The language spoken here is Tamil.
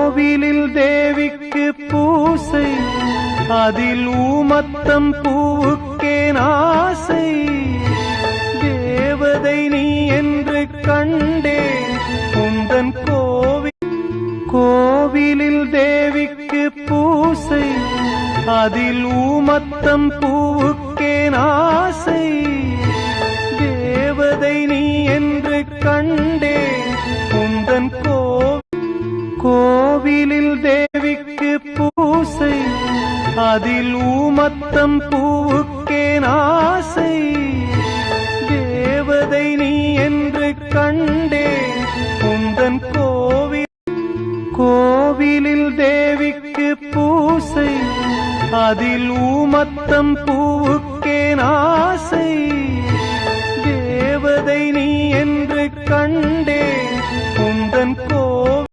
கோவிலில் தேவிக்கு பூசை, அதில் ஊமத்தம் பூவுக்கேன் ஆசை. தேவதை நீ என்று கண்டேன் உந்தன் கோவிலில் தேவிக்கு பூசை, அதில் ஊமத்தம் பூவுக்கேன் ஆசை. தேவதை நீ என்று கண்டேன் உந்தன் கோவிலில் தேவிக்கு பூசை, அதில் ஊமத்தம் பூவுக்கேன் ஆசை. தேவதை நீ என்று கண்டேன் உந்தன் கோவிலில் தேவிக்கு பூசை, அதில் ஊமத்தம் பூவுக்கேன் ஆசை. தேவதை நீ என்று கண்டேன் உந்தன்